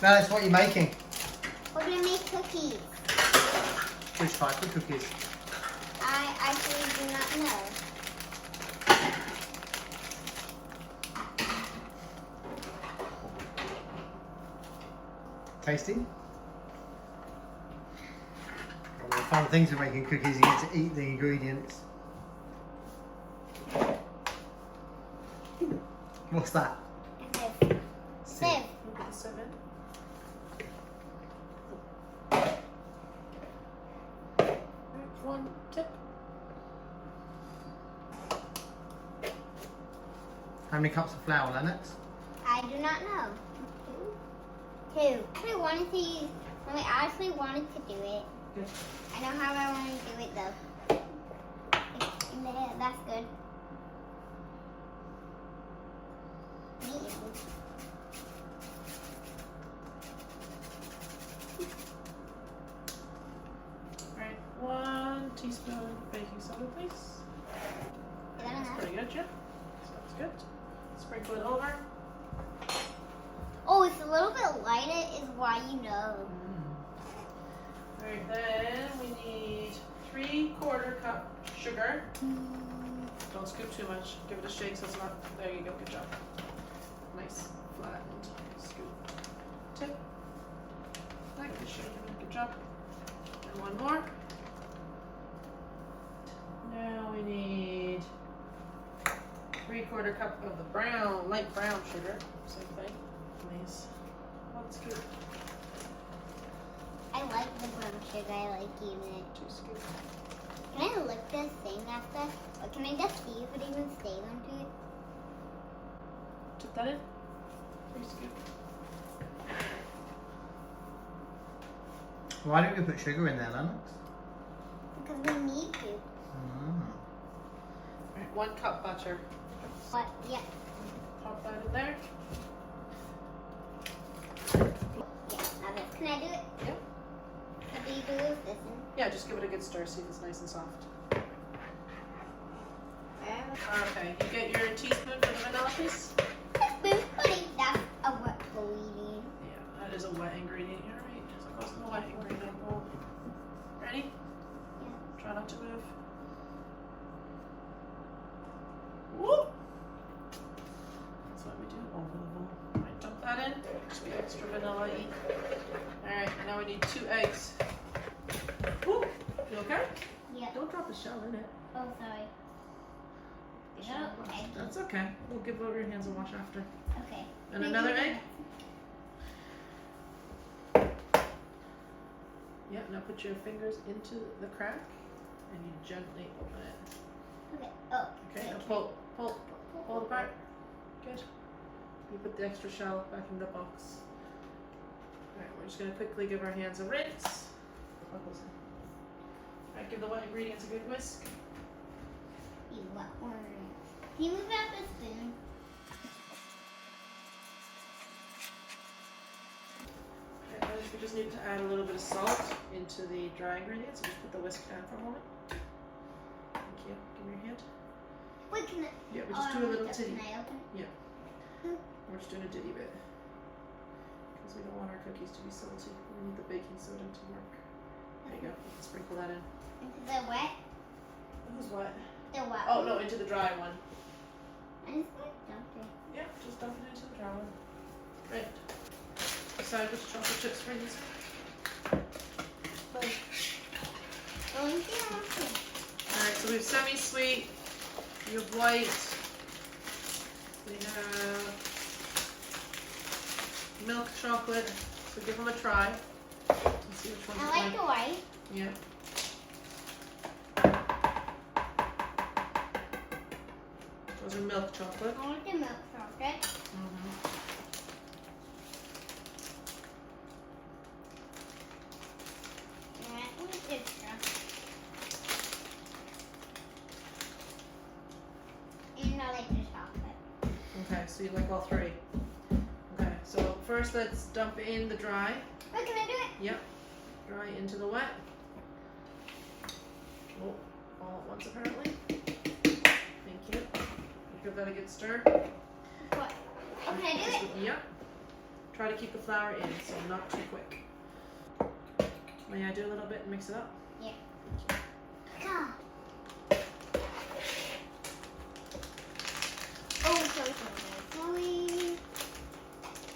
Alice, what are you making? We're gonna make cookies. Which type of cookies? I actually do not know. Tasty? One of the fun things of making cookies, you get to eat the ingredients. What's that? Sieve. Put the sieve in. Right, one tip. How many cups of flour, Lennox? I do not know. Two. I actually wanted to do it. Good. I know how I want to do it though. Yeah, that's good. Alright, 1 teaspoon baking soda, please. Is that That's enough? pretty good, yeah. Sounds good. Sprinkle it over. Oh, it's a little bit lighter is why you know. Alright, then we need 3/4 cup sugar. Don't scoop too much. Give it a shake so it's not. There you go. Good job. Nice flattened scoop. Tip. Like the shake. Good job. And one more. Now we need 3/4 cup of the light brown sugar. Same thing. Nice. 1 scoop. I like the brown sugar. I like eating it. 2 scoops. Can I lick this thing after? Or can I just see if it even stays onto it? Took that in. 3 scoops. Why don't we put sugar in there, Lennox? Because we need to. Alright, 1 cup butter. What? Yeah. Pop that in there. Yeah. Now this. Can I do it? Yep. What do you do with this one? Yeah, just give it a good stir, see if it's nice and soft. Okay, you get your teaspoon for the vanilla, please? Spoon pudding. That's a wet ingredient. Yeah, that is a wet ingredient. You're right. So it goes in the wet ingredient bowl. Ready? Yeah. Try not to move. Woo! That's what we do over the bowl. Alright, dump that in. Just be extra vanilla-y. Alright, now we need 2 eggs. Woo! You okay? Yeah. Don't drop the shell in it. Oh, sorry. The No, shell wash. egg. That's okay. We'll give over your hands a wash after. Okay. And another egg? Yeah, now put your fingers into the crack and you gently open it. Okay. Oh. Okay, now pull it apart. Good. You put the extra shell back in the box. Alright, we're just going to quickly give our hands a rinse. Alright, give the wet ingredients a good whisk. You wet one. Can you move out the spoon? Okay, now we just need to add a little bit of salt into the dry ingredients. So just put the whisk down for a moment. Thank you. Give me your hand. Wait, can I? Yeah, we just do a little titty. Can I open it? We're just doing a ditty bit. Because we don't want our cookies to be salty. We need the baking soda to work. There you go. You can sprinkle that in. Into the wet? Who's what? The wet Oh, one? no, into the dry one. I'm just going to dump it. Yeah, just dump it into the dry one. Right. Decide which chocolate chips we're using. Oh, yeah. Alright, so we have semi-sweet, we have white, we have milk chocolate, so give them a try. Let's see which one's I like the white. Yeah. Those are milk chocolate. I want the milk chocolate. Mm-hmm. And I want this stuff. And I like the chocolate. Okay, so you like all 3. Okay, so first let's dump in the dry. Wait, can I do it? Yep. Dry into the wet. Oh, all at once apparently. Thank you. Give that a good stir. What? Oh, can I do it? Yep. Try to keep the flour in, so not too quick. May I do a little bit and mix it up? Yeah. God. Oh, sorry.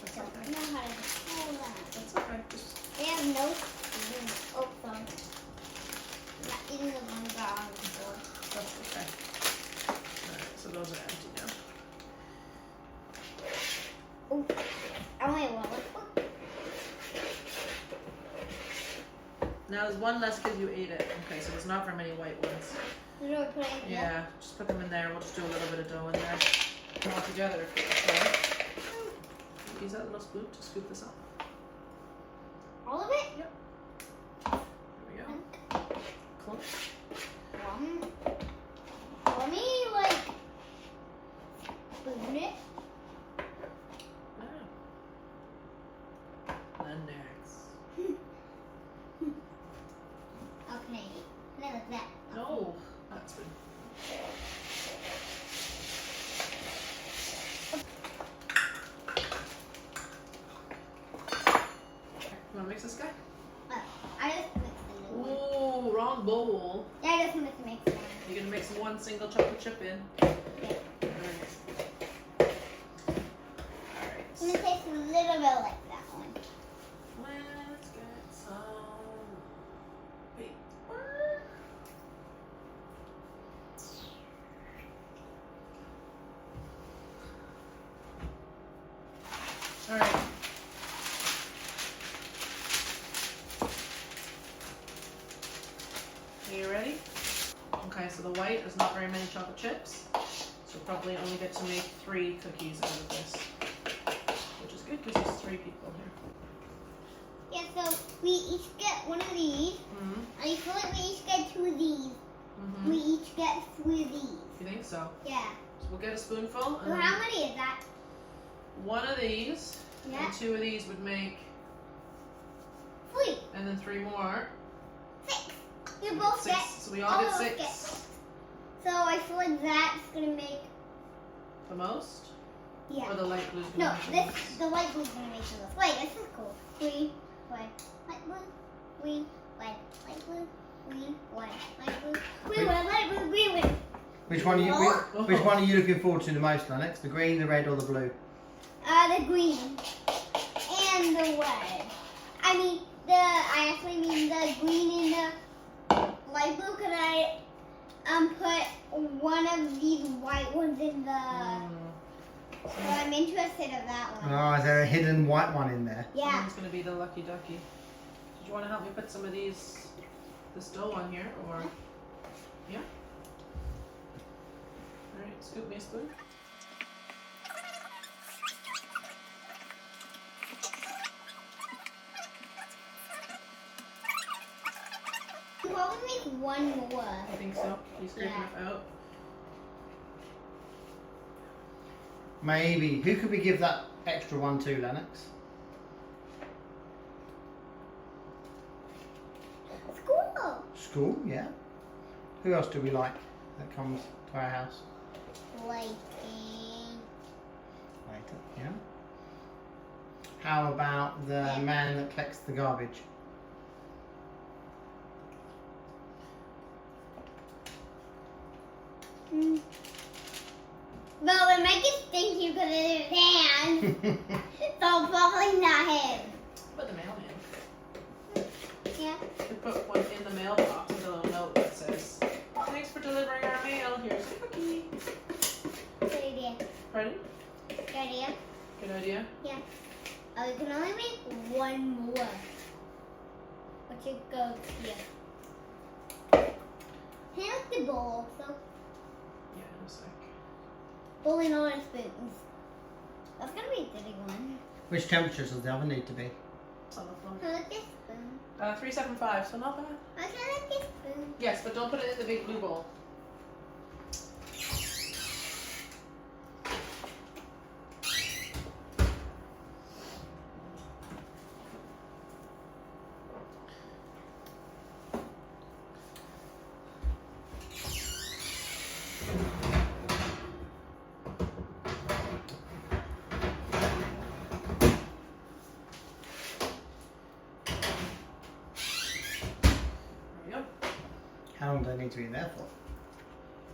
That's I okay. don't know how to control that. That's okay. Just They have no spoon. Oh, sorry. Not even the ones that are on the floor. that's okay. Alright, so those are empty now. Oh, I only have one. Now there's one less because you ate it. Okay, so there's not very many white ones. Where do I put it? Yeah, just put them in there. We'll just do a little bit of dough in there. Come all together if you okay. Use that little spoon to scoop this up. All of it? Yep. There we go. Close. One. Let me, like, spoon it. And next. Okay. Now like that. No, that's good. You want to mix this guy? I just mixed it. Ooh, wrong bowl. Yeah, I just mixed it. You're going to mix one single chocolate chip in. Yeah. Alright. It's gonna taste a little bit like that one. Let's get some paper. Alright. Are you ready? Okay, so the white is not very many chocolate chips. So you'll probably only get to make 3 cookies out of this. Which is good because there's 3 people here. Yeah, so we each get one of these. Mm-hmm. I feel like we each get 2 of these. Mm-hmm. We each get 3 of these. You think so? Yeah. So we'll get a spoonful. And So then how many is that? 1 of these Yeah. and 2 of these would make, 3. and then 3 more. 6. You both 6. get. So we all get of us 6. get 6. So I feel like that's gonna make. The most? Yeah. Or the light blue's No, gonna make the this most? the light blue's gonna make the most. Wait, this is cool. Green, white, light blue, green, white, light blue, green, white, light blue, green, white, light blue, green, white. Which one are you? Which one are you looking forward to the most, Lennox? The green, the red, or the blue? The green and the red. I actually mean the green and the light blue. Could I put one of these white ones in the? So I'm interested in that one. Oh, is there a hidden white one in there? Yeah. Someone's gonna be the lucky ducky. Did you want to help me put some of this dough on here, or? Yeah. All right, scoop me a spoon. We'll probably make one more. I think so. You scrape Yeah. enough out. Maybe. Who could we give that extra one to, Lennox? School. School, yeah. Who else do we like that comes to our house Lighting. later? Yeah. How about the man that collects the garbage? Well, we make it stinky because of his hands. So probably not him. Put the mailman. Yeah. We put one in the mailbox with a little note that says, "Thanks for delivering our mail. Here's a cookie." Good idea. Pardon? Good idea. Good idea. Yeah. We can only make one more. Which it goes here. Can I have the bowl also? Yeah, in a sec. Bowl and all our spoons. That's gonna be a dirty one. Which temperatures does the oven need to be? It's on the floor. I like this spoon. 375, so not bad. I like this spoon. Yes, but don't put it in the big blue bowl. long do they need to be in there for?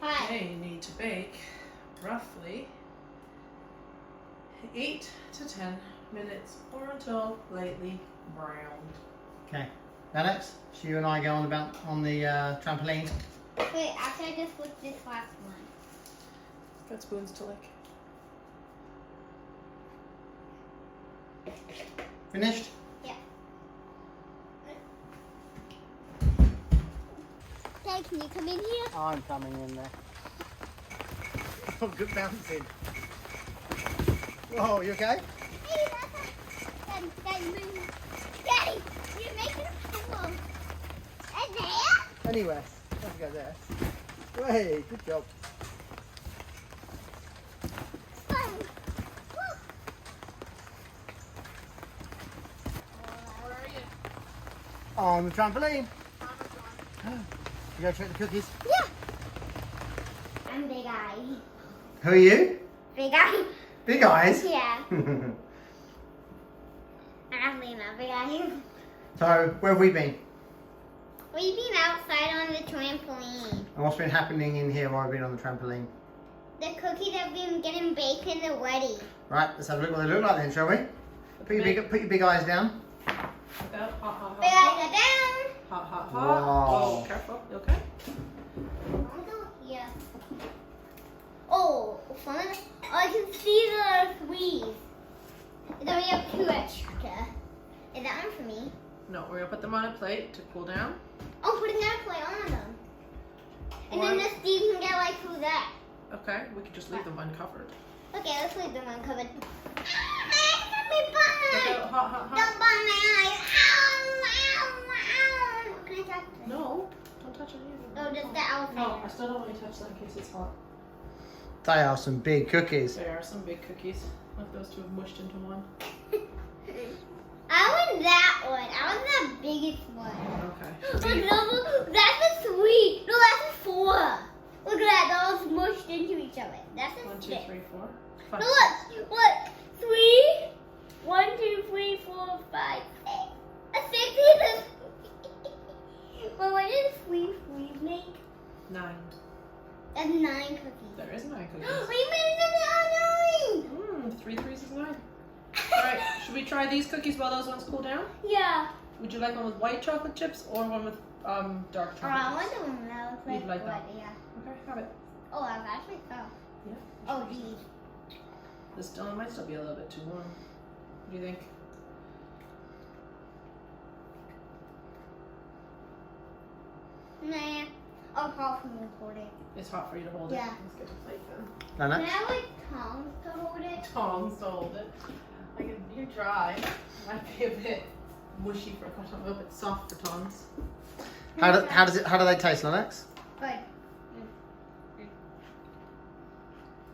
Hi. They need to bake roughly 8 to 10 minutes or until lightly browned. Okay. Alex, so you and I go on the trampoline. Wait, after I just flip this last one. Got spoons to lick. Finished? Yeah. Dad, can you come in here? I'm coming in there. Oh, good bouncing. Whoa, you okay? Hey, Daddy, move. Daddy, you're making a pool. And there? Anywhere. Have to go there. Hey, good job. Fun. Woo. Where are you? On the trampoline. You go check the cookies. Yeah. I'm Big Eye. Who are you? Big Eye. Big eyes. Yeah. I'm Lena, Big Eye. So, where have we been? We've been outside on the trampoline. And what's been happening in here while we've been on the trampoline? The cookies have been getting baked and they're ready. Right, let's have a look what they look like then, shall we? Put your big eyes down. Like that. Hot, hot, hot. Big hot. Eyes are down. Hot, hot, hot. Wow. Oh, careful. You okay? I'll go here. Oh, fun. Oh, I can see the squeeze. Then we have 2 extra. Is that one for me? No, we're gonna put them on a plate to cool down. Oh, put another plate on them. And Why? then the Steve can get like through that. Okay, we could just leave them uncovered. Okay, let's leave them uncovered. Look Don't out, hot, hot, hot. burn my eyes. Ow, ow, ow. Can I touch this? No, don't touch any of them. Oh, just the outside. No, I still don't want you to touch that in case it's hot. They are some big cookies. There are some big cookies. Look, those two have mushed into one. I want that one. I want the biggest one. Okay. Look, that's a 3. No, that's a 4. Look at that. Those mushed into each other. That's a 1, 2, 6. 3, 4. No, 5. look. 3. 1, 2, 3, 4, 5, 6. A 6 is a... Well, what does 3 make? 9. That's 9 cookies. There is 9 We cookies. made another 9. 3 threes is 9. Alright, should we try these cookies while those ones cool down? Yeah. Would you like one with white chocolate chips or one with dark I chocolate want chips? the one that looks You'd like that? yeah. Okay, have it. Oh, I've actually. Oh. Yeah. Oh, these. This still might still be a little bit too warm. What do you think? Nah. I'll call from recording. It's hot for you to hold Yeah. it. Let's get a plate then. Can Lennox? I have like tongs to hold it? Tongs to hold it. You're dry. Might be a bit mushy for cotton, a little bit soft for tongs. How do they taste, Lennox? Good.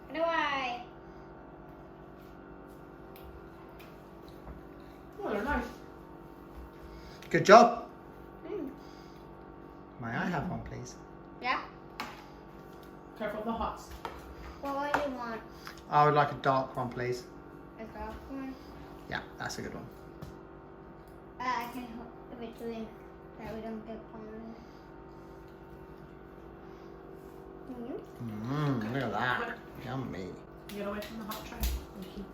How do I? Oh, they're nice. Good job. Mm. May I have one, please? Yeah. Careful of the hots. What one do you want? I would like a dark one, please. A dark one? Yeah, that's a good one. I can hold it between that we don't get on. Look at that. Yummy. Get away from the hot tray. Thank you.